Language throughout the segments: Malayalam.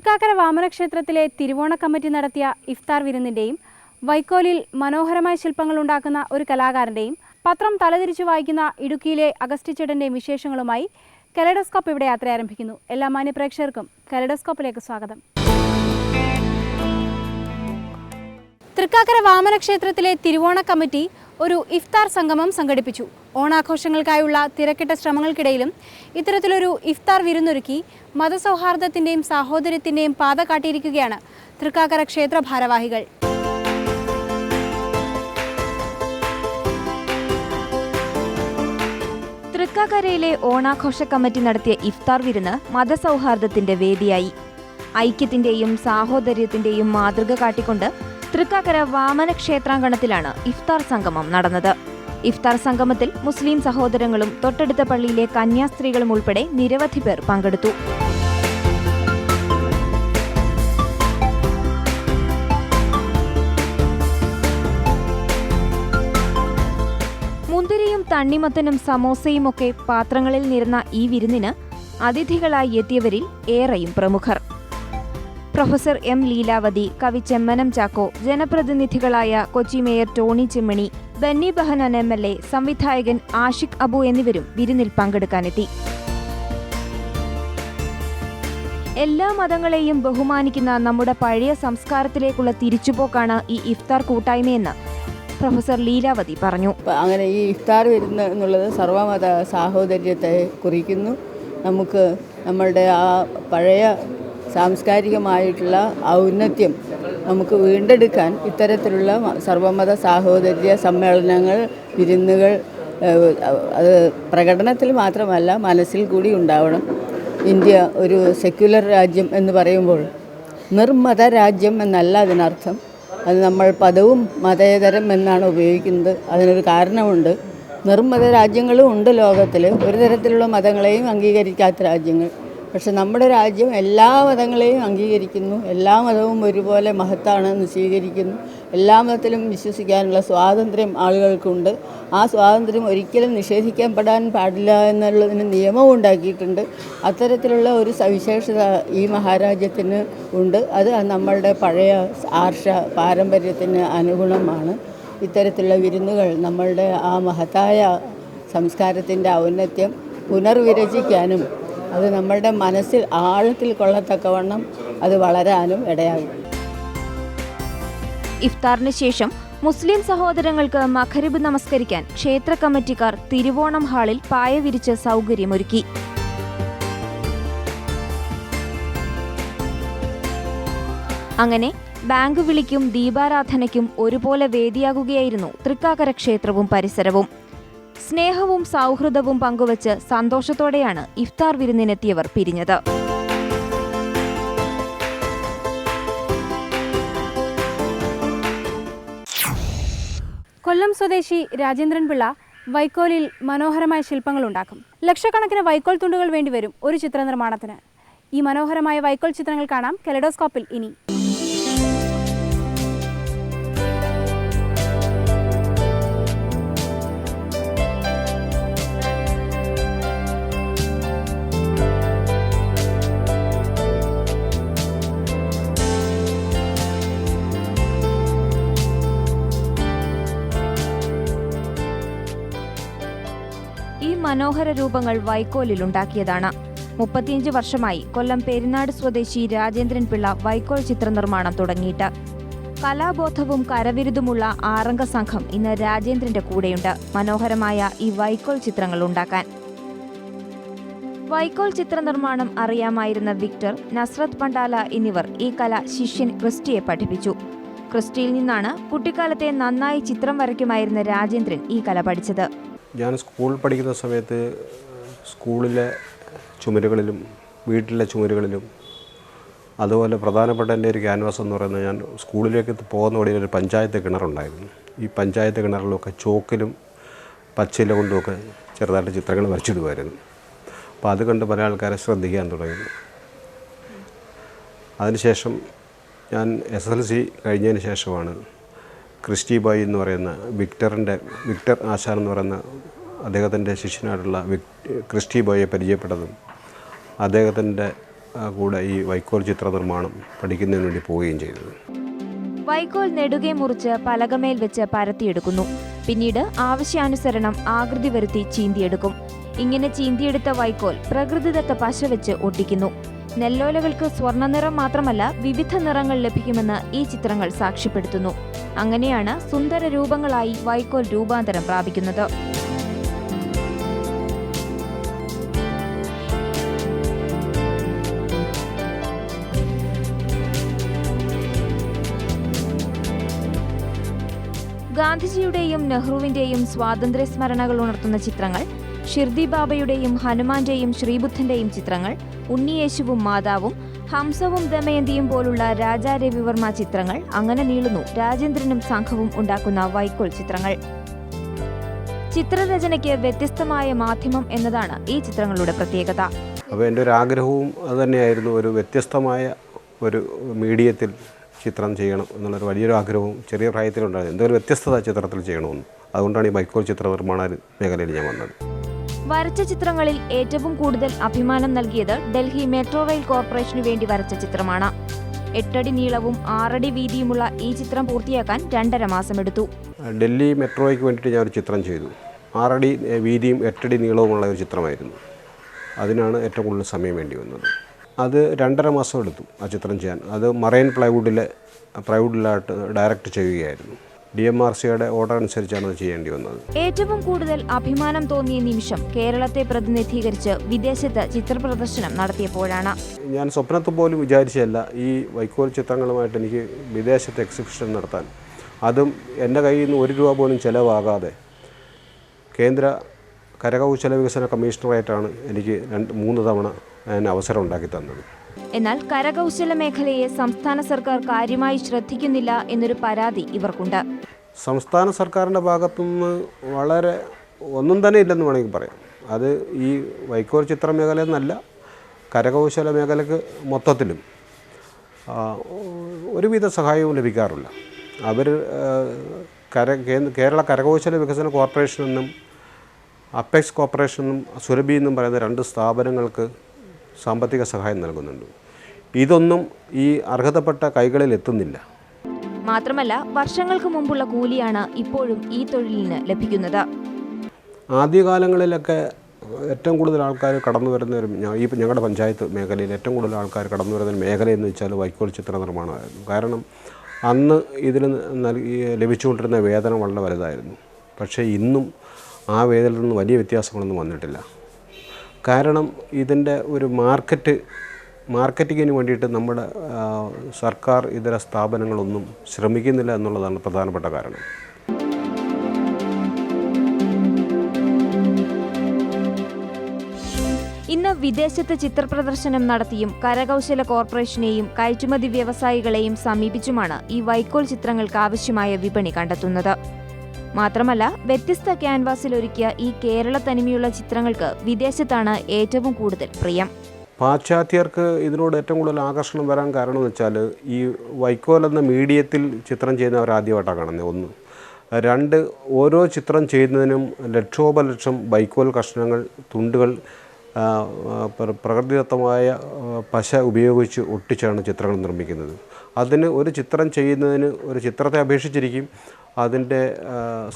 തൃക്കാക്കര വാമനക്ഷേത്രത്തിലെ തിരുവോണ കമ്മിറ്റി നടത്തിയ ഇഫ്താർ വിരുന്നിൻ്റെയും വൈക്കോലിൽ മനോഹരമായ ശില്പങ്ങൾ ഉണ്ടാക്കുന്ന ഒരു കലാകാരൻ്റെയും പത്രം തലതിരിച്ചു വായിക്കുന്ന ഇടുക്കിയിലെ അഗസ്റ്റിച്ചേട്ടൻ്റെയും വിശേഷങ്ങളുമായി കലൈഡോസ്കോപ്പ് ഇവിടെ യാത്ര ആരംഭിക്കുന്നു. എല്ലാ മാന്യപ്രേക്ഷകർക്കും കലൈഡോസ്കോപ്പിലേക്ക് സ്വാഗതം. തൃക്കാക്കര വാമനക്ഷേത്രത്തിലെ തിരുവോണ കമ്മിറ്റി ഒരു ഇഫ്താർ സംഗമം സംഘടിപ്പിച്ചു. ഓണാഘോഷങ്ങൾക്കായുള്ള തിരക്കിട്ട ശ്രമങ്ങൾക്കിടയിലും ഇത്തരത്തിലൊരു ഇഫ്താർ വിരുന്നൊരുക്കി മതസൗഹാർദ്ദത്തിൻ്റെയും സാഹോദര്യത്തിൻ്റെയും പാത കാട്ടിയിരിക്കുകയാണ് തൃക്കാക്കര ക്ഷേത്ര ഭാരവാഹികൾ. തൃക്കാക്കരയിലെ ഓണാഘോഷ കമ്മിറ്റി നടത്തിയ ഇഫ്താർ വിരുന്ന് മതസൗഹാർദ്ദത്തിന്റെ വേദിയായി. ഐക്യത്തിന്റെയും സാഹോദര്യത്തിന്റെയും മാതൃക കാട്ടിക്കൊണ്ട് തൃക്കാക്കര വാമന ക്ഷേത്രാങ്കണത്തിലാണ് ഇഫ്താർ സംഗമം നടന്നത്. ഇഫ്താർ സംഗമത്തിൽ മുസ്ലിം സഹോദരങ്ങളും തൊട്ടടുത്ത പള്ളിയിലെ കന്യാസ്ത്രീകളും ഉൾപ്പെടെ നിരവധി പേർ പങ്കെടുത്തു. മുന്തിരിയും തണ്ണിമത്തനും സമോസയും ഒക്കെ പാത്രങ്ങളിൽ നിറഞ്ഞ ഈ വിരുന്നിന് അതിഥികളായി എത്തിയവരിൽ ഏറെയും പ്രമുഖർ. പ്രൊഫസർ എം ലീലാവതി, കവി ചെമ്മനം ചാക്കോ, ജനപ്രതിനിധികളായ Kochi mayor Tony Chammany, Benny Behanan MLA, സംവിധായകൻ ആഷിഖ് അബു എന്നിവരും വിരുന്നിൽ പങ്കെടുക്കാനെത്തി. എല്ലാ മതങ്ങളെയും ബഹുമാനിക്കുന്ന നമ്മുടെ പഴയ സംസ്കാരത്തിലേക്കുള്ള തിരിച്ചുപോക്കാണ് ഈ ഇഫ്താർ കൂട്ടായ്മയെന്ന് പ്രൊഫസർ ലീലാവതി പറഞ്ഞു. അങ്ങനെ ഈ ഇഫ്താർ വിരുന്ന് എന്നുള്ളത് സർവ്വമത സാഹോദര്യത്തെ കുറിക്കുന്നു. നമുക്ക് നമ്മളുടെ ആ പഴയ സാംസ്കാരികമായിട്ടുള്ള ഔന്നത്യം നമുക്ക് വീണ്ടെടുക്കാൻ ഇത്തരത്തിലുള്ള സർവ്വമത സാഹോദര്യ സമ്മേളനങ്ങൾ, വിരുന്നുകൾ അത് പ്രകടനത്തിൽ മാത്രമല്ല മനസ്സിൽ കൂടി ഉണ്ടാവണം. ഇന്ത്യ ഒരു സെക്യുലർ രാജ്യം എന്ന് പറയുമ്പോൾ നിർമ്മത രാജ്യം എന്നല്ല അതിനർത്ഥം. അത് നമ്മൾ പദവും മതേതരം എന്നാണ് ഉപയോഗിക്കുന്നത്. അതിനൊരു കാരണമുണ്ട്. നിർമ്മത രാജ്യങ്ങളും ഉണ്ട് ലോകത്തിൽ, ഒരു തരത്തിലുള്ള മതങ്ങളെയും അംഗീകരിക്കാത്ത രാജ്യങ്ങൾ. പക്ഷെ നമ്മുടെ രാജ്യം എല്ലാ മതങ്ങളെയും അംഗീകരിക്കുന്നു, എല്ലാ മതവും ഒരുപോലെ മഹത്താണെന്ന് സ്വീകരിക്കുന്നു. എല്ലാ മതത്തിലും വിശ്വസിക്കാനുള്ള സ്വാതന്ത്ര്യം ആളുകൾക്കുണ്ട്. ആ സ്വാതന്ത്ര്യം ഒരിക്കലും നിഷേധിക്കപ്പെടാൻ പാടില്ല എന്നുള്ളതിന് നിയമവും ഉണ്ടാക്കിയിട്ടുണ്ട്. അത്തരത്തിലുള്ള ഒരു സവിശേഷത ഈ മഹാരാജ്യത്തിന് ഉണ്ട്. അത് നമ്മളുടെ പഴയ ആർഷ പാരമ്പര്യത്തിന് അനുഗുണമാണ്. ഇത്തരത്തിലുള്ള വിരുന്നുകൾ നമ്മളുടെ ആ മഹത്തായ സംസ്കാരത്തിൻ്റെ ഔന്നത്യം പുനർവിരചിക്കാനും അത് നമ്മളുടെ മനസ്സിൽ ആഴത്തിൽ കൊള്ളത്തക്കവണ്ണം അത് വളരാനും ഇടയാകും. ഇഫ്താറിന് ശേഷം മുസ്ലിം സഹോദരങ്ങൾക്ക് മഗ്‌രിബ് നമസ്കരിക്കാൻ ക്ഷേത്ര കമ്മിറ്റിക്കാർ തിരുവോണം ഹാളിൽ പായ വിരിച്ച് സൗകര്യമൊരുക്കി. അങ്ങനെ ബാങ്ക് വിളിക്കും ദീപാരാധനയ്ക്കും ഒരുപോലെ വേദിയാകുകയായിരുന്നു തൃക്കാക്കര ക്ഷേത്രവും പരിസരവും. സ്നേഹവും സൗഹൃദവും പങ്കുവച്ച് സന്തോഷത്തോടെയാണ് ഇഫ്താർ വിരുന്നിനെത്തിയവർ പിരിഞ്ഞത്. കൊല്ലം സ്വദേശി രാജേന്ദ്രൻ പിള്ള വൈക്കോലിൽ മനോഹരമായ ശില്പങ്ങൾ ഉണ്ടാക്കും. ലക്ഷക്കണക്കിന് വൈക്കോൽ തുണ്ടുകൾ വേണ്ടിവരും ഒരു ചിത്ര നിർമ്മാണത്തിന്. ഈ മനോഹരമായ വൈക്കോൽ ചിത്രങ്ങൾ കാണാം കലൈഡോസ്കോപ്പിൽ ഇനി. ഈ മനോഹര രൂപങ്ങൾ വൈക്കോലിലുണ്ടാക്കിയതാണ്. 35 വർഷമായി കൊല്ലം പെരിനാട് സ്വദേശി രാജേന്ദ്രൻ പിള്ള വൈക്കോൽ ചിത്രനിർമ്മാണം തുടങ്ങിയിട്ട്. കലാബോധവും കരവിരുതുമുള്ള ആറംഗ സംഘം ഇന്ന് രാജേന്ദ്രന്റെ കൂടെയുണ്ട് മനോഹരമായ ഈ വൈക്കോൽ ചിത്രങ്ങൾ ഉണ്ടാക്കാൻ. വൈക്കോൽ ചിത്രനിർമ്മാണം അറിയാമായിരുന്ന വിക്ടർ, നസ്രത്ത് പണ്ടാല എന്നിവർ ഈ കല ശിഷ്യൻ ക്രിസ്റ്റിയെ പഠിപ്പിച്ചു. ക്രിസ്റ്റിയിൽ നിന്നാണ് കുട്ടിക്കാലത്തെ നന്നായി ചിത്രം വരയ്ക്കുമായിരുന്ന രാജേന്ദ്രൻ ഈ കല പഠിച്ചത്. ഞാൻ സ്കൂൾ പഠിക്കുന്ന സമയത്ത് സ്കൂളിലെ ചുമരുകളിലും വീട്ടിലെ ചുമരുകളിലും അതുപോലെ പ്രധാനപ്പെട്ട എൻ്റെ ഒരു ക്യാൻവാസ് എന്ന് പറയുന്നത്, ഞാൻ സ്കൂളിലേക്ക് പോകുന്ന വഴിയിൽ ഒരു പഞ്ചായത്ത് കിണറുണ്ടായിരുന്നു. ഈ പഞ്ചായത്ത് കിണറിലൊക്കെ ചോക്കിലും പച്ചില കൊണ്ടുമൊക്കെ ചെറുതായിട്ട് ചിത്രങ്ങൾ വരച്ചിടുമായിരുന്നു. അപ്പോൾ അത് കണ്ട് പല ആൾക്കാരെ ശ്രദ്ധിക്കാൻ തുടങ്ങി. അതിനുശേഷം ഞാൻ SSLC കഴിഞ്ഞതിന് ശേഷമാണ് ക്രിസ്റ്റി ബോയ് എന്ന് പറയുന്ന വിക്ടർ ആശാൻ എന്ന് പറയുന്ന അദ്ദേഹത്തിൻ്റെ ശിഷ്യനായിട്ടുള്ള ക്രിസ്റ്റി ബോയെ പരിചയപ്പെട്ടതും അദ്ദേഹത്തിൻ്റെ കൂടെ ഈ വൈക്കോൽ ചിത്ര നിർമ്മാണം പഠിക്കുന്നതിന് വേണ്ടി പോവുകയും ചെയ്തത്. വൈക്കോൽ നെടുകെ മുറിച്ച് പലകമേൽ വെച്ച് പരത്തിയെടുക്കുന്നു. പിന്നീട് ആവശ്യാനുസരണം ആകൃതി വരുത്തി ചീന്തിയെടുക്കും. ഇങ്ങനെ ചീന്തിയെടുത്ത വൈക്കോൽ പ്രകൃതിദത്ത പശ വെച്ച് ഒട്ടിക്കുന്നു. നെല്ലോലകൾക്ക് സ്വർണ്ണ നിറം മാത്രമല്ല വിവിധ നിറങ്ങൾ ലഭിക്കുമെന്ന് ഈ ചിത്രങ്ങൾ സാക്ഷ്യപ്പെടുത്തുന്നു. അങ്ങനെയാണ് സുന്ദര രൂപങ്ങളായി വൈക്കോൽ രൂപാന്തരം പ്രാപിക്കുന്നത്. ഗാന്ധിജിയുടെയും നെഹ്റുവിന്റെയും സ്വാതന്ത്ര്യ സ്മരണകൾ ഉണർത്തുന്ന ചിത്രങ്ങൾ, ഷിർദി ബാബയുടെയും ഹനുമാന്റെയും ശ്രീബുദ്ധന്റെയും ചിത്രങ്ങൾ, ഉണ്ണിയേശുവും മാതാവും ഹംസവും ദമയന്തിയും പോലുള്ള രാജാ രവിവർമ്മ ചിത്രങ്ങൾ, അങ്ങനെ നീളുന്നു രാജേന്ദ്രനും സംഘവും ഉണ്ടാക്കുന്ന വൈക്കോൽ ചിത്രങ്ങൾ. ചിത്രരചനയ്ക്ക് വ്യത്യസ്തമായ മാധ്യമം എന്നതാണ് ഈ ചിത്രങ്ങളുടെ പ്രത്യേകത. അപ്പോൾ എൻ്റെ ഒരു ആഗ്രഹവും അതുതന്നെയായിരുന്നു, ഒരു വ്യത്യസ്തമായ ഒരു മീഡിയത്തിൽ ചിത്രം ചെയ്യണം എന്നുള്ളൊരു വലിയൊരു ആഗ്രഹവും ചെറിയ പ്രായത്തിലുണ്ടായിരുന്നു. എന്തൊരു വ്യത്യസ്തത ചിത്രത്തിൽ ചെയ്യണമെന്ന്. അതുകൊണ്ടാണ് ഈ വൈക്കോൽ ചിത്ര നിർമ്മാണ മേഖലയിൽ ഞാൻ വന്നത്. വരച്ച ചിത്രങ്ങളിൽ ഏറ്റവും കൂടുതൽ അഭിമാനം നൽകിയത് ഡൽഹി മെട്രോ റെയിൽ കോർപ്പറേഷനു വേണ്ടി വരച്ച ചിത്രമാണ്. 8 അടി നീളവും 6 അടി വീതിയുമുള്ള ഈ ചിത്രം പൂർത്തിയാക്കാൻ 2.5 മാസമെടുത്തു. ഡൽഹി മെട്രോയ്ക്ക് വേണ്ടിയിട്ട് ഞാൻ ഒരു ചിത്രം ചെയ്തു. 6 അടി വീതിയും 8 അടി നീളവുമുള്ള ഒരു ചിത്രമായിരുന്നു. അതിനാണ് ഏറ്റവും കൂടുതൽ സമയം വേണ്ടി വന്നത്. അത് 2.5 മാസം എടുത്തു ആ ചിത്രം ചെയ്യാൻ. അത് മറൈൻ പ്ലൈവുഡിലായിട്ട് ഡയറക്റ്റ് ചെയ്യുകയായിരുന്നു. DMRCയുടെ ഓർഡർ അനുസരിച്ചാണ് അത് ചെയ്യേണ്ടി വന്നത്. ഏറ്റവും കൂടുതൽ അഭിമാനം തോന്നിയ നിമിഷം കേരളത്തെ പ്രതിനിധീകരിച്ച് വിദേശത്ത് ചിത്രപ്രദർശനം നടത്തിയപ്പോഴാണ്. ഞാൻ സ്വപ്നത്തിൽ പോലും വിചാരിച്ചതല്ല ഈ വൈക്കോൽ ചിത്രങ്ങളുമായിട്ട് എനിക്ക് വിദേശത്ത് എക്സിബിഷൻ നടത്താൻ. അതും എൻ്റെ കയ്യിൽ നിന്ന് 1 രൂപ പോലും ചിലവാകാതെ കേന്ദ്ര കരകൗശല വികസന കമ്മീഷണറായിട്ടാണ് എനിക്ക് 3 തവണ അവസരം ഉണ്ടാക്കി തന്നത്. എന്നാൽ കരകൗശല മേഖലയെ സംസ്ഥാന സർക്കാർ കാര്യമായി ശ്രദ്ധിക്കുന്നില്ല എന്നൊരു പരാതി ഇവർക്കുണ്ട്. സംസ്ഥാന സർക്കാരിൻ്റെ ഭാഗത്തുനിന്ന് വളരെ ഒന്നും തന്നെ ഇല്ലെന്ന് വേണമെങ്കിൽ പറയാം. അത് ഈ വൈക്കോൽ ചിത്ര മേഖല എന്നല്ല, കരകൗശല മേഖലക്ക് മൊത്തത്തിലും ഒരുവിധ സഹായവും ലഭിക്കാറില്ല. അവർ കേരള കരകൗശല വികസന കോർപ്പറേഷനെന്നും അപ്പെക്സ് കോർപ്പറേഷനും സുരഭി എന്നും പറയുന്ന 2 സ്ഥാപനങ്ങൾക്ക് സാമ്പത്തിക സഹായം നൽകുന്നുണ്ട്. ഇതൊന്നും ഈ അർഹതപ്പെട്ട കൈകളിൽ എത്തുന്നില്ല. മാത്രമല്ല വർഷങ്ങൾക്ക് മുമ്പുള്ള കൂലിയാണ് ഇപ്പോഴും ഈ തൊഴിലിന് ലഭിക്കുന്നത്. ആദ്യകാലങ്ങളിലൊക്കെ ഏറ്റവും കൂടുതൽ ആൾക്കാർ കടന്നു വരുന്ന ഞങ്ങളുടെ പഞ്ചായത്ത് മേഖലയിൽ ഏറ്റവും കൂടുതൽ ആൾക്കാർ കടന്നു വരുന്ന മേഖലയെന്ന് വെച്ചാൽ വൈക്കോൽ ചിത്ര നിർമ്മാണമായിരുന്നു. കാരണം അന്ന് ഇതിന് ലഭിച്ചുകൊണ്ടിരുന്ന വേതനം വളരെ വലുതായിരുന്നു. പക്ഷേ ഇന്നും ആ വേതനത്തിൽ നിന്ന് വലിയ വ്യത്യാസങ്ങളൊന്നും വന്നിട്ടില്ല. കാരണം ഇതിൻ്റെ ഒരു മാർക്കറ്റിങ്ങിന് വേണ്ടിയിട്ട് നമ്മുടെ സർക്കാർ ഇതര സ്ഥാപനങ്ങളൊന്നും ശ്രമിക്കുന്നില്ല എന്നുള്ളതാണ് പ്രധാനപ്പെട്ട കാരണം. ഇന്ന് വിദേശത്ത് ചിത്രപ്രദർശനം നടത്തിയും കരകൗശല കോർപ്പറേഷനെയും കയറ്റുമതി വ്യവസായികളെയും സമീപിച്ചുമാണ് ഈ വൈക്കോൽ ചിത്രങ്ങൾക്ക് ആവശ്യമായ വിപണി കണ്ടെത്തുന്നത്. മാത്രമല്ല വ്യത്യസ്ത ക്യാൻവാസിൽ ഒരുക്കിയ ഈ കേരള തനിമയുള്ള ചിത്രങ്ങൾക്ക് വിദേശത്താണ് ഏറ്റവും കൂടുതൽ പ്രിയം. പാശ്ചാത്യർക്ക് ഇതിനോട് ഏറ്റവും കൂടുതൽ ആകർഷണം വരാൻ കാരണം എന്ന് വെച്ചാൽ ഈ വൈക്കോൽ എന്ന മീഡിയത്തിൽ ചിത്രം ചെയ്യുന്നവർ ആദ്യമായിട്ടാണ് കാണുന്നത്. 1, 2 ഓരോ ചിത്രം ചെയ്യുന്നതിനും ലക്ഷോപലക്ഷം വൈക്കോൽ കഷ്ണങ്ങൾ, തുണ്ടുകൾ പ്രകൃതിദത്തമായ പശ ഉപയോഗിച്ച് ഒട്ടിച്ചാണ് ചിത്രങ്ങൾ നിർമ്മിക്കുന്നത്. അതിന് ഒരു ചിത്രം ചെയ്യുന്നതിന് ഒരു ചിത്രത്തെ അപേക്ഷിച്ചിരിക്കും അതിൻ്റെ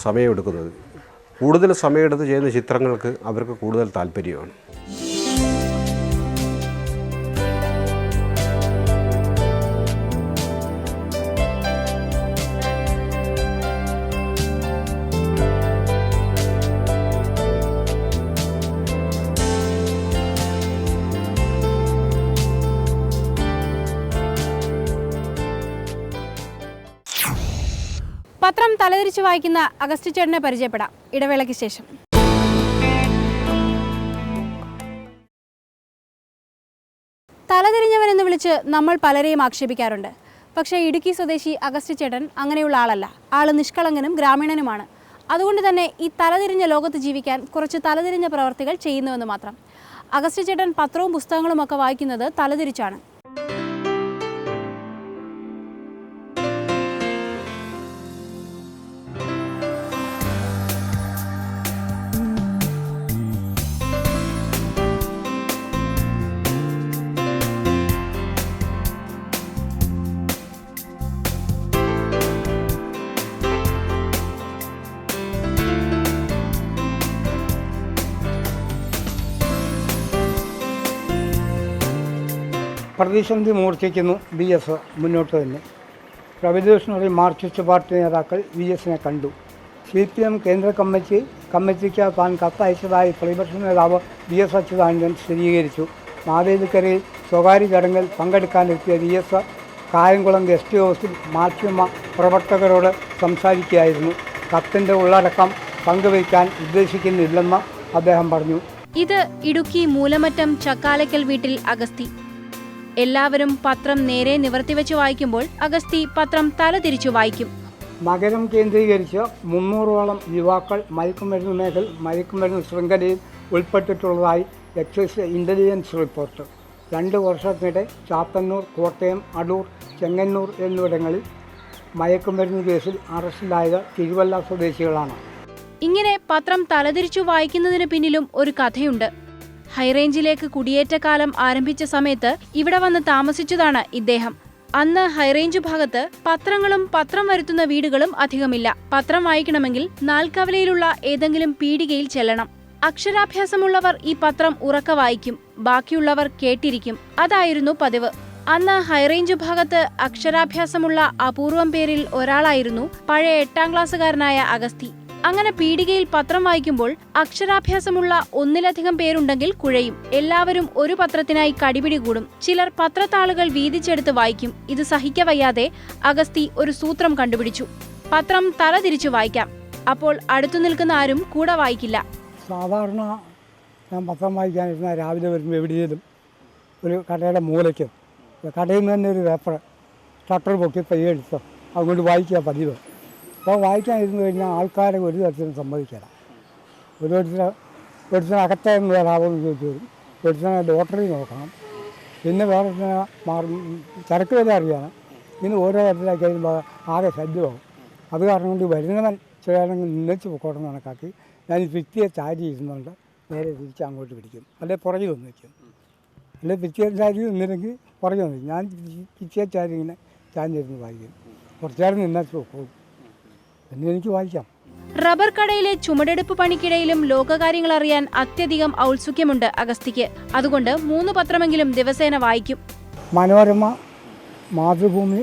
സമയമെടുക്കുന്നത്. കൂടുതൽ സമയമെടുത്ത് ചെയ്യുന്ന ചിത്രങ്ങൾക്ക് അവർക്ക് കൂടുതൽ താല്പര്യമാണ്. പത്രം തലതിരിച്ച് വായിക്കുന്ന അഗസ്റ്റി ചേട്ടനെ പരിചയപ്പെടാം ഇടവേളയ്ക്ക് ശേഷം. തലതിരിഞ്ഞവനെന്ന് വിളിച്ച് നമ്മൾ പലരെയും ആക്ഷേപിക്കാറുണ്ട്. പക്ഷേ ഇടുക്കി സ്വദേശി അഗസ്റ്റി ചേട്ടൻ അങ്ങനെയുള്ള ആളല്ല. ആള് നിഷ്കളങ്കനും ഗ്രാമീണനുമാണ്. അതുകൊണ്ട് തന്നെ ഈ തലതിരിഞ്ഞ ലോകത്ത് ജീവിക്കാൻ കുറച്ച് തലതിരിഞ്ഞ പ്രവർത്തികൾ ചെയ്യുന്നുവെന്ന് മാത്രം. അഗസ്റ്റി ചേട്ടൻ പത്രവും പുസ്തകങ്ങളും ഒക്കെ വായിക്കുന്നത് തലതിരിച്ചാണ്. പ്രതിസന്ധി മൂർച്ഛിക്കുന്നു. VS മുന്നോട്ട് തന്നെ. റവല്യൂഷണറി മാർക്സിസ്റ്റ് പാർട്ടി നേതാക്കൾ VSനെ കണ്ടു. CPM കേന്ദ്ര കമ്മിറ്റിക്ക് താൻ കത്തയച്ചതായി പ്രതിപക്ഷ നേതാവ് VS അച്യുതാനന്ദൻ സ്ഥിരീകരിച്ചു. മാവേലിക്കരയിൽ സ്വകാര്യ ചടങ്ങിൽ പങ്കെടുക്കാനെത്തിയ VS കായംകുളം ഗസ്റ്റ് ഹൗസിൽ മാധ്യമ പ്രവർത്തകരോട് സംസാരിക്കുകയായിരുന്നു. കത്തിൻ്റെ ഉള്ളടക്കം പങ്കുവയ്ക്കാൻ ഉദ്ദേശിക്കുന്നില്ലെന്ന് അദ്ദേഹം പറഞ്ഞു. ഇത് ഇടുക്കി മൂലമറ്റം ചക്കാലക്കൽ വീട്ടിൽ അഗസ്തി. എല്ലാവരും പത്രം നേരെ നിവർത്തിവെച്ച് വായിക്കുമ്പോൾ അഗസ്തി പത്രം തലതിരിച്ചു വായിക്കും. നഗരം കേന്ദ്രീകരിച്ച് 300ഓളം യുവാക്കൾ മയക്കുമരുന്ന് ശൃംഖലയിൽ ഉൾപ്പെട്ടിട്ടുള്ളതായി എക്സൈസ് ഇൻ്റലിജൻസ് റിപ്പോർട്ട്. 2 വർഷത്തിനിടെ ചാത്തന്നൂർ, കോട്ടയം, അടൂർ, ചെങ്ങന്നൂർ എന്നിവിടങ്ങളിൽ മയക്കുമരുന്ന് കേസിൽ അറസ്റ്റിലായത് തിരുവല്ല സ്വദേശികളാണ്. ഇങ്ങനെ പത്രം തലതിരിച്ചു വായിക്കുന്നതിന് പിന്നിലും ഒരു കഥയുണ്ട്. ഹൈറേഞ്ചിലേക്ക് കുടിയേറ്റക്കാലം ആരംഭിച്ച സമയത്ത് ഇവിടെ വന്ന് താമസിച്ചതാണ് ഇദ്ദേഹം. അന്ന് ഹൈറേഞ്ച് ഭാഗത്ത് പത്രങ്ങളും പത്രം വരുത്തുന്ന വീടുകളും അധികമില്ല. പത്രം വായിക്കണമെങ്കിൽ നാൽക്കവലയിലുള്ള ഏതെങ്കിലും പീടികയിൽ ചെല്ലണം. അക്ഷരാഭ്യാസമുള്ളവർ ഈ പത്രം ഉറക്ക വായിക്കും, ബാക്കിയുള്ളവർ കേട്ടിരിക്കും. അതായിരുന്നു പതിവ്. അന്ന് ഹൈറേഞ്ച് ഭാഗത്ത് അക്ഷരാഭ്യാസമുള്ള അപൂർവം പേരിൽ ഒരാളായിരുന്നു പഴയ 8ാം ക്ലാസ്സുകാരനായ അഗസ്തി. അങ്ങനെ പീടികയിൽ പത്രം വായിക്കുമ്പോൾ അക്ഷരാഭ്യാസമുള്ള ഒന്നിലധികം പേരുണ്ടെങ്കിൽ കുഴയും. എല്ലാവരും ഒരു പത്രത്തിനായി കടിപിടി കൂടും. ചിലർ പത്രത്താളുകൾ വീതിച്ചെടുത്ത് വായിക്കും. ഇത് സഹിക്കവയ്യാതെ അഗസ്തി ഒരു സൂത്രം കണ്ടുപിടിച്ചു. പത്രം തലതിരിച്ചു വായിക്കാം. അപ്പോൾ അടുത്തു നിൽക്കുന്ന ആരും കൂടെ വായിക്കില്ല. സാധാരണ ഞാൻ പത്രം വായിക്കാനിരുന്ന രാവിലെ വരുമ്പോൾ എവിടെയും ഒരു കടയുടെ മൂലയ്ക്ക് കടയിൽ നിന്ന് തന്നെ ഒരു പേപ്പർ ഷട്ടർ പൊക്കി പയ്യെ എടുത്തോ അതുകൊണ്ട് വായിക്കുക പതിവ്. അപ്പോൾ വായിക്കാനിരുന്ന് കഴിഞ്ഞാൽ ആൾക്കാരെ ഒരു തരത്തിലും സമ്മതിക്കില്ല. ഒരുത്തരം അകത്തേന്ന് വരാമെന്ന് ചോദിച്ചു വരും. ഒരുത്തനെ ലോട്ടറി നോക്കണം, പിന്നെ വേറെ ചരക്ക് വില അറിയാൻ. ഇങ്ങനെ ഓരോ തരത്തിലാക്കി കഴിയുമ്പോൾ ആകെ ശല്യമാകും. അത് കാരണം കൊണ്ട് വരുന്നവൻ ചെയ്യാനെങ്കിൽ നിന്നച്ച് പൊക്കോട്ടെന്ന് കണക്കാക്കി ഞാൻ ഈ ഭിത്തിയെ ചാരി ഇരുന്നുകൊണ്ട് നേരെ തിരിച്ച് അങ്ങോട്ട് പിടിക്കും, അല്ലെങ്കിൽ പുറകെ വന്ന് വയ്ക്കും. അല്ലെങ്കിൽ ഭിത്തിയെ ചാരി നിന്നില്ലെങ്കിൽ പുറകെ വന്ന് വയ്ക്കും. ഞാൻ ഭിത്തിയെ ചാരി ഇങ്ങനെ ചാഞ്ഞിരുന്ന് വായിക്കും. കുറച്ചു നേരം നിന്നച്ച് പോകും, പിന്നെ എനിക്ക് വായിക്കാം. റബ്ബർ കടയിലെ ചുമടെടുപ്പ് പണിക്കിടയിലും ലോകകാര്യങ്ങൾ അറിയാൻ അത്യധികം ഔത്സുക്യമുണ്ട് അഗസ്തിക്ക്. അതുകൊണ്ട് 3 പത്രമെങ്കിലും ദിവസേന വായിക്കും. മനോരമ, മാതൃഭൂമി,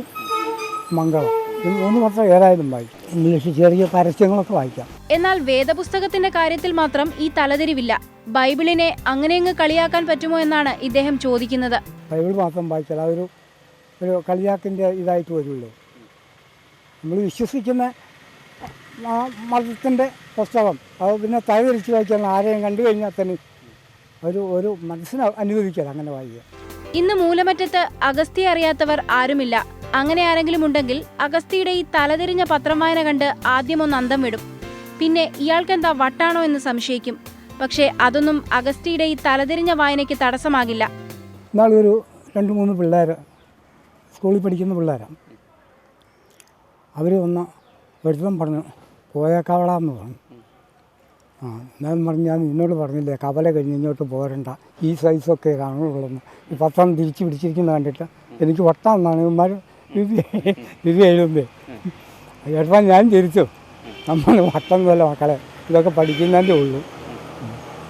മംഗളം, 3 പത്രം ഏതായാലും വായിക്കും. ഇംഗ്ലീഷ് ചെറിയ പരസ്യങ്ങളൊക്കെ വായിക്കാം. എന്നാൽ വേദപുസ്തകത്തിന്റെ കാര്യത്തിൽ മാത്രം ഈ തലതിരിവില്ല. ബൈബിളിനെ അങ്ങനെയങ്ങ് കളിയാക്കാൻ പറ്റുമോ എന്നാണ് ഇദ്ദേഹം ചോദിക്കുന്നത്. ബൈബിൾ മാത്രം വായിച്ചാൽ അതൊരു കളിയാക്കിൻ്റെ ഇതായിട്ട് വരുമല്ലോ. നമ്മൾ വിശ്വസിക്കുന്ന മതത്തിൻ്റെ പുസ്തകം അത് പിന്നെ തലതിരിച്ച് വായിക്കാൻ ആരെയും കണ്ടു കഴിഞ്ഞാൽ തന്നെ ഒരു മനസ്സിന് അനുവദിക്കുക അങ്ങനെ വായിക്കുക. ഇന്ന് മൂലമറ്റത്ത് അഗസ്തിയെ അറിയാത്തവർ ആരുമില്ല. അങ്ങനെ ആരെങ്കിലും ഉണ്ടെങ്കിൽ അഗസ്തിയുടെ ഈ തലതിരിഞ്ഞ പത്രം വായന കണ്ട് ആദ്യമൊന്ന് അന്തം വിടും. പിന്നെ ഇയാൾക്കെന്താ വട്ടാണോ എന്ന് സംശയിക്കും. പക്ഷേ അതൊന്നും അഗസ്തിയുടെ ഈ തലതിരിഞ്ഞ വായനയ്ക്ക് തടസ്സമാകില്ല. എന്നാളൊരു 2-3 പിള്ളേർ സ്കൂളിൽ പഠിക്കുന്ന പിള്ളേരാണ്. അവർ വന്ന് ഒരുത്തം പറഞ്ഞു പോയേക്കാവളാന്ന് പറഞ്ഞു. ഞാൻ പറഞ്ഞു ഞാൻ നിന്നോട് പറഞ്ഞില്ലേ കവല കഴിഞ്ഞ് ഇങ്ങോട്ട് പോരണ്ട, ഈ സൈസൊക്കെ കാണുള്ളൂ. ഈ പത്രം തിരിച്ച് പിടിച്ചിരിക്കുന്നത് കണ്ടിട്ട് എനിക്ക് വട്ടാന്നാണ് ഇവന്മാർ ഇത് എഴുതുന്നത്. കേട്ടാൽ ഞാൻ തിരിച്ചു നമ്മൾ വട്ടം പോലെ മക്കളെ ഇതൊക്കെ പഠിക്കുന്നതിൻ്റെ ഉള്ളൂ.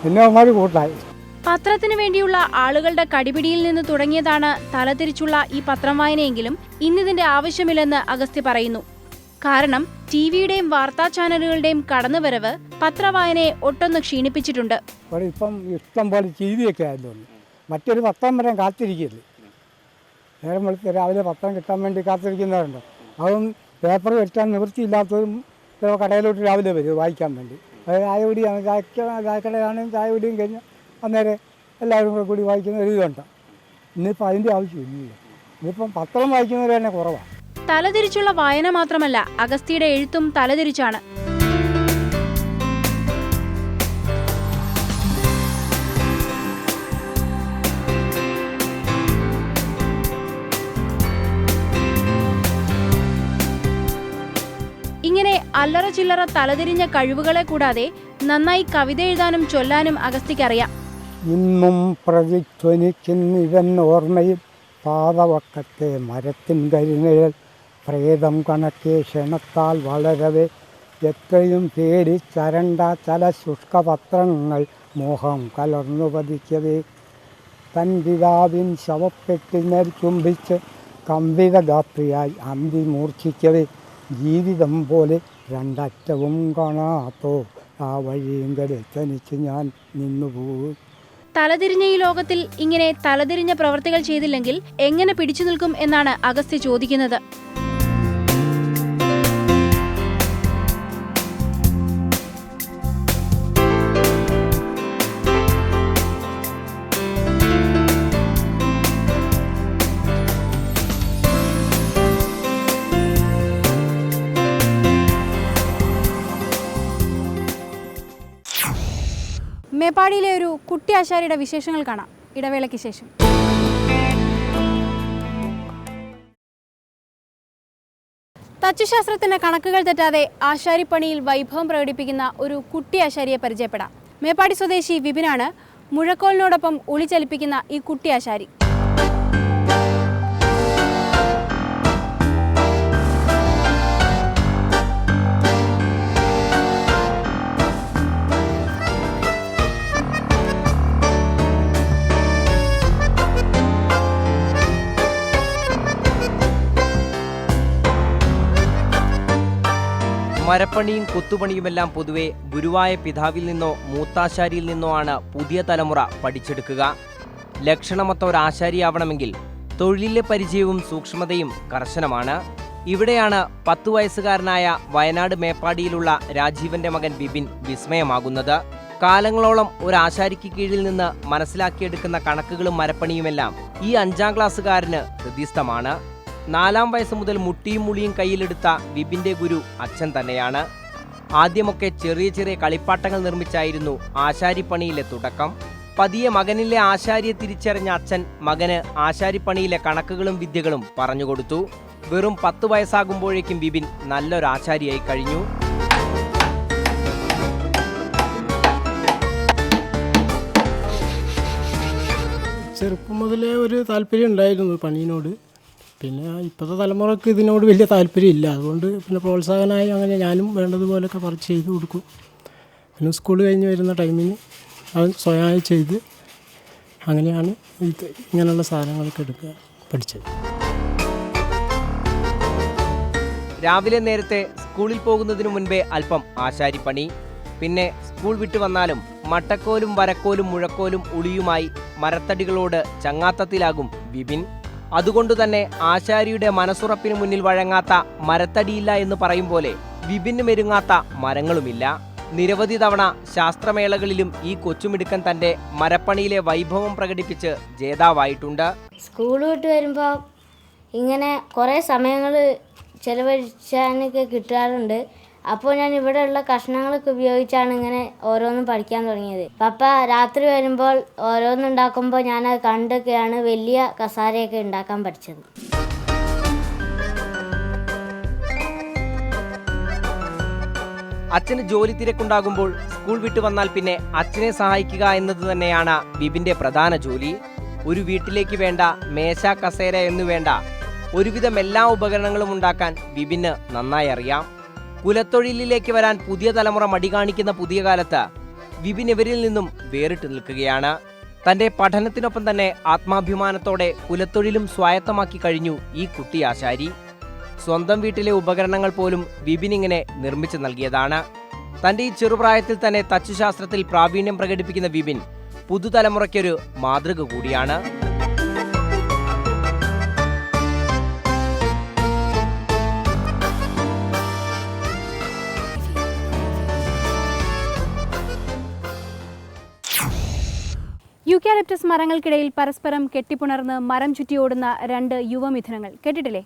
പിന്നെ അവന്മാർ കൂട്ടായി. പത്രത്തിനു വേണ്ടിയുള്ള ആളുകളുടെ കടിപിടിയിൽ നിന്ന് തുടങ്ങിയതാണ് തലതിരിച്ചുള്ള ഈ പത്രം വായനയെങ്കിലും ഇന്നിതിന്റെ ആവശ്യമില്ലെന്ന് അഗസ്തി പറയുന്നു. കാരണം ടിവിയുടെയും വാർത്താ ചാനലുകളുടെയും കടന്നുവരവ് പത്രവായനയെ ഒട്ടൊന്ന് ക്ഷീണിപ്പിച്ചിട്ടുണ്ട്. ഇപ്പം ഇഷ്ടം പോലെ ചീതിയൊക്കെ ആയതുകൊണ്ട് മറ്റൊരു പത്രം വരാൻ കാത്തിരിക്കില്ലേ. നേരം വെളുത്ത് രാവിലെ പത്രം കിട്ടാൻ വേണ്ടി കാത്തിരിക്കുന്നവരുണ്ട്. അതും പേപ്പർ വെട്ടാൻ നിവൃത്തിയില്ലാത്തവരും കടയിലോട്ട് രാവിലെ വരും വായിക്കാൻ വേണ്ടി. അത് ചായകുടിയാണ്, ചായക്കടയാണെങ്കിൽ ചായകുടിയും കഴിഞ്ഞ് അന്നേരം എല്ലാവരും കൂടി വായിക്കുന്ന ഒരു ഇതുണ്ട്. ഇന്നിപ്പോൾ അതിൻ്റെ ആവശ്യമില്ല. ഇന്നിപ്പം പത്രം വായിക്കുന്നവർ തന്നെ കുറവാണ്. തലതിരിച്ചുള്ള വായന മാത്രമല്ല, അഗസ്തിയുടെ എഴുത്തും തലതിരിച്ചാണ്. ഇങ്ങനെ അല്ലറ ചില്ലറ തലതിരിഞ്ഞ കഴിവുകളെ കൂടാതെ നന്നായി കവിത എഴുതാനും ചൊല്ലാനും അഗസ്തിക്കറിയാം. ഇന്നും പ്രതിധ്വനിക്കുന്നിവൻ ഓർമ്മയിൽ പാതവക്കത്തെ മരത്തിൻ കരിനിഴൽ പ്രേതം കണക്കെ ക്ഷണത്താൽ വളരവേ എത്രയും പേടി ചരണ്ട ചല ശുഷ്കപത്രങ്ങൾ മോഹം കലർന്നു പതിക്കവേ തൻ പിതാവിൻ ശവപ്പെട്ടിന്മേൽ ചുംബിച്ച് കമ്പിതഗാത്രിയായി അന്തി മൂർച്ഛിക്കവേ ജീവിതം പോലെ രണ്ടറ്റവും കാണാത്തോ ആ വഴിയെങ്കിൽ തനിച്ച് ഞാൻ നിന്നുപോയി. തലതിരിഞ്ഞ ഈ ലോകത്തിൽ ഇങ്ങനെ തലതിരിഞ്ഞ പ്രവർത്തികൾ ചെയ്തില്ലെങ്കിൽ എങ്ങനെ പിടിച്ചു നിൽക്കും എന്നാണ് അഗസ്ത്യ ചോദിക്കുന്നത്. മേപ്പാടിയിലെ ഒരു കുട്ടി ആശാരിയുടെ വിശേഷങ്ങൾ കാണാം ഇടവേളയ്ക്ക് ശേഷം. തച്ചുശാസ്ത്രത്തിന്റെ കണക്കുകൾ തെറ്റാതെ ആശാരിപ്പണിയിൽ വൈഭവം പ്രകടിപ്പിക്കുന്ന ഒരു കുട്ടി ആശാരിയെ പരിചയപ്പെടാം. മേപ്പാടി സ്വദേശി വിപിനാണ് മുഴക്കോലിനോടൊപ്പം ഉളി ചലിപ്പിക്കുന്ന ഈ കുട്ടി ആശാരി. മരപ്പണിയും കൊത്തുപണിയുമെല്ലാം പൊതുവെ ഗുരുവായ പിതാവിൽ നിന്നോ മൂത്താശാരിയിൽ നിന്നോ ആണ് പുതിയ തലമുറ പഠിച്ചെടുക്കുക. ലക്ഷണമൊത്ത ഒരാശാരിയാവണമെങ്കിൽ തൊഴിലിലെ പരിചയവും സൂക്ഷ്മതയും കർശനമാണ്. ഇവിടെയാണ് 10 വയസ്സുകാരനായ വയനാട് മേപ്പാടിയിലുള്ള രാജീവന്റെ മകൻ ബിബിൻ വിസ്മയമാകുന്നത്. കാലങ്ങളോളം ഒരാശാരിക്ക് കീഴിൽ നിന്ന് മനസ്സിലാക്കിയെടുക്കുന്ന കണക്കുകളും മരപ്പണിയുമെല്ലാം ഈ 5ാം ക്ലാസ്സുകാരന് ഹൃദിസ്ഥമാണ്. 4ാം വയസ്സ് മുതൽ മുട്ടിയും മുളിയും കയ്യിലെടുത്ത വിപിന്റെ ഗുരു അച്ഛൻ തന്നെയാണ്. ആദ്യമൊക്കെ ചെറിയ ചെറിയ കളിപ്പാട്ടങ്ങൾ നിർമ്മിച്ചായിരുന്നു ആശാരിപ്പണിയിലെ തുടക്കം. പതിയെ മകനിലെ ആശാരിയെ തിരിച്ചറിഞ്ഞ അച്ഛൻ മകന് ആശാരിപ്പണിയിലെ കണക്കുകളും വിദ്യകളും പറഞ്ഞുകൊടുത്തു. വെറും 10 വയസ്സാകുമ്പോഴേക്കും ബിബിൻ നല്ലൊരാശാരിയായി കഴിഞ്ഞു. ചെറുപ്പം മുതലേ ഒരു താല്പര്യം ഉണ്ടായിരുന്നു പണിയിനോട്. പിന്നെ ഇപ്പോഴത്തെ തലമുറക്ക് ഇതിനോട് വലിയ താല്പര്യമില്ല. അതുകൊണ്ട് പിന്നെ പ്രോത്സാഹനമായി അങ്ങനെ ഞാനും വേണ്ടതുപോലെയൊക്കെ പറിച്ച് ചെയ്ത് കൊടുക്കും. പിന്നെ സ്കൂൾ കഴിഞ്ഞ് വരുന്ന ടൈമിന് അത് സ്വയമായി ചെയ്ത് അങ്ങനെയാണ് ഇങ്ങനെയുള്ള സാധനങ്ങളൊക്കെ എടുക്കുക പഠിച്ചത്. രാവിലെ നേരത്തെ സ്കൂളിൽ പോകുന്നതിനു മുൻപേ അല്പം ആശാരിപ്പണി. പിന്നെ സ്കൂൾ വിട്ടു വന്നാലും മട്ടക്കോലും വരക്കോലും മുഴക്കോലും ഉളിയുമായി മരത്തടികളോട് ചങ്ങാത്തത്തിലാകും വിപിൻ. അതുകൊണ്ടുതന്നെ ആശാരിയുടെ മനസ്സുറപ്പിന് മുന്നിൽ വഴങ്ങാത്ത മരത്തടിയില്ല എന്ന് പറയും പോലെ വിപിന് മെരുങ്ങാത്ത മരങ്ങളുമില്ല. നിരവധി തവണ ശാസ്ത്രമേളകളിലും ഈ കൊച്ചുമിടുക്കൻ തന്റെ മരപ്പണിയിലെ വൈഭവം പ്രകടിപ്പിച്ച് ജേതാവായിട്ടുണ്ട്. സ്കൂൾ വിട്ട് വരുമ്പോൾ ഇങ്ങനെ കുറേ സമയങ്ങൾ ചിലവഴിച്ചാനൊക്കെ കിട്ടാറുണ്ട്. അപ്പോൾ ഞാൻ ഇവിടെയുള്ള കഷ്ണങ്ങളൊക്കെ ഉപയോഗിച്ചാണ് ഇങ്ങനെ ഓരോന്നും പഠിക്കാൻ തുടങ്ങിയത്. പപ്പ രാത്രി വരുമ്പോൾ ഓരോന്നുണ്ടാക്കുമ്പോൾ ഞാനത് കണ്ടൊക്കെയാണ് വലിയ കസാരയൊക്കെ ഉണ്ടാക്കാൻ പഠിച്ചത്. അച്ഛന് ജോലി തിരക്കുണ്ടാകുമ്പോൾ സ്കൂൾ വിട്ടു വന്നാൽ പിന്നെ അച്ഛനെ സഹായിക്കുക എന്നത് തന്നെയാണ് ബിബിന്റെ പ്രധാന ജോലി. ഒരു വീട്ടിലേക്ക് വേണ്ട മേശ, കസേര എന്നു വേണ്ട ഒരുവിധം എല്ലാ ഉപകരണങ്ങളും ഉണ്ടാക്കാൻ ബിബിന് നന്നായി അറിയാം. കുലത്തൊഴിലിലേക്ക് വരാൻ പുതിയ തലമുറ മടി കാണിക്കുന്ന പുതിയ കാലത്ത് വിപിൻ ഇവരിൽ നിന്നും വേറിട്ട് നിൽക്കുകയാണ്. തന്റെ പഠനത്തിനൊപ്പം തന്നെ ആത്മാഭിമാനത്തോടെ കുലത്തൊഴിലും സ്വായത്തമാക്കി കഴിഞ്ഞു ഈ കുട്ടി ആശാരി. സ്വന്തം വീട്ടിലെ ഉപകരണങ്ങൾ പോലും വിപിൻ ഇങ്ങനെ നിർമ്മിച്ചു നൽകിയതാണ്. തന്റെ ഈ ചെറുപ്രായത്തിൽ തന്നെ തച്ചുശാസ്ത്രത്തിൽ പ്രാവീണ്യം പ്രകടിപ്പിക്കുന്ന വിപിൻ പുതുതലമുറയ്ക്കൊരു മാതൃക കൂടിയാണ്. യൂക്കാലിപ്റ്റസ് മരങ്ങൾക്കിടയിൽ പരസ്പരം കെട്ടിപ്പുണർന്ന് മരം ചുറ്റിയോടുന്ന 2 യുവമിഥുനങ്ങൾ കേട്ടിട്ടില്ലേ?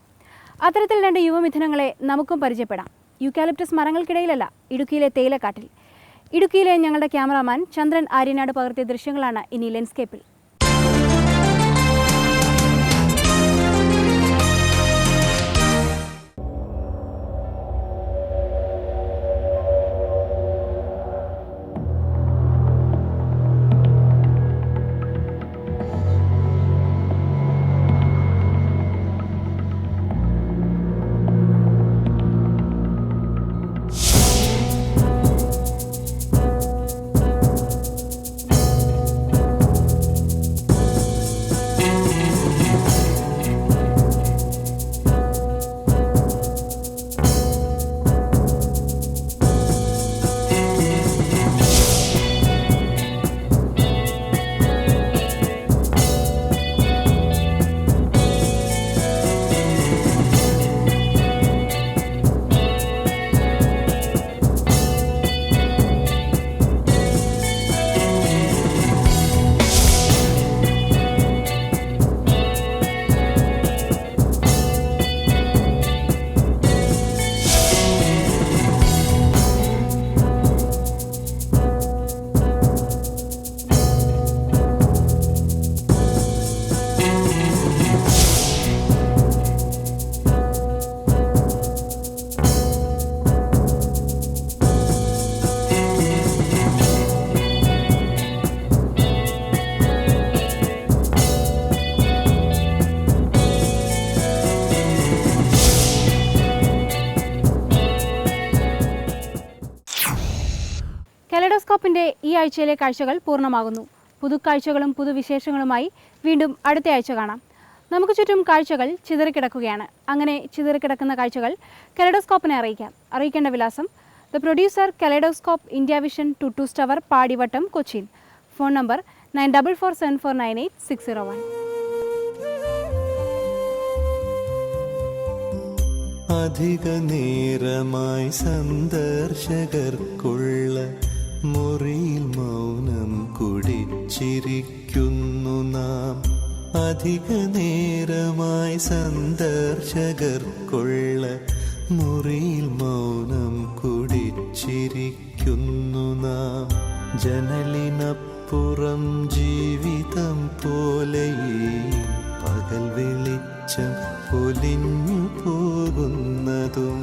അത്തരത്തിൽ 2 യുവമിഥുനങ്ങളെ നമുക്കും പരിചയപ്പെടാം. യൂക്കാലിപ്റ്റസ് മരങ്ങൾക്കിടയിലല്ല, ഇടുക്കിയിലെ തേയിലക്കാട്ടിൽ. ഇടുക്കിയിലെ ഞങ്ങളുടെ ക്യാമറാമാൻ ചന്ദ്രൻ ആര്യനാട് പകർത്തിയ ദൃശ്യങ്ങളാണ് ഇനി ലെൻസ്കേപ്പിൽ. കെലഡോസ്കോപ്പിൻ്റെ ഈ ആഴ്ചയിലെ കാഴ്ചകൾ പൂർണ്ണമാകുന്നു. പുതുക്കാഴ്ചകളും പുതുവിശേഷങ്ങളുമായി വീണ്ടും അടുത്ത ആഴ്ച കാണാം. നമുക്ക് ചുറ്റും കാഴ്ചകൾ ചിതറിക്കിടക്കുകയാണ്. അങ്ങനെ ചിതറിക്കിടക്കുന്ന കാഴ്ചകൾ കെലഡോസ്കോപ്പിനെ അറിയിക്കേണ്ട വിലാസം: the producer, kaleidoscope, India vision, ടുട്ടൂസ് tower, Padivattom, Cochin. Phone number 9447498601. അധിക നേരമായി സന്ദർശകർക്കുള്ള മുറിയിൽ മൗനം കുടിച്ചിരിക്കുന്നു നാം. അധിക നേരമായി സന്ദർശകർക്കുള്ള മുറിയിൽ മൗനം കുടിച്ചിരിക്കുന്നു നാം. ജനലിനപ്പുറം ജീവിതം പോലെ പകൽ വെളിച്ചം പൊലിഞ്ഞു പോകുന്നതും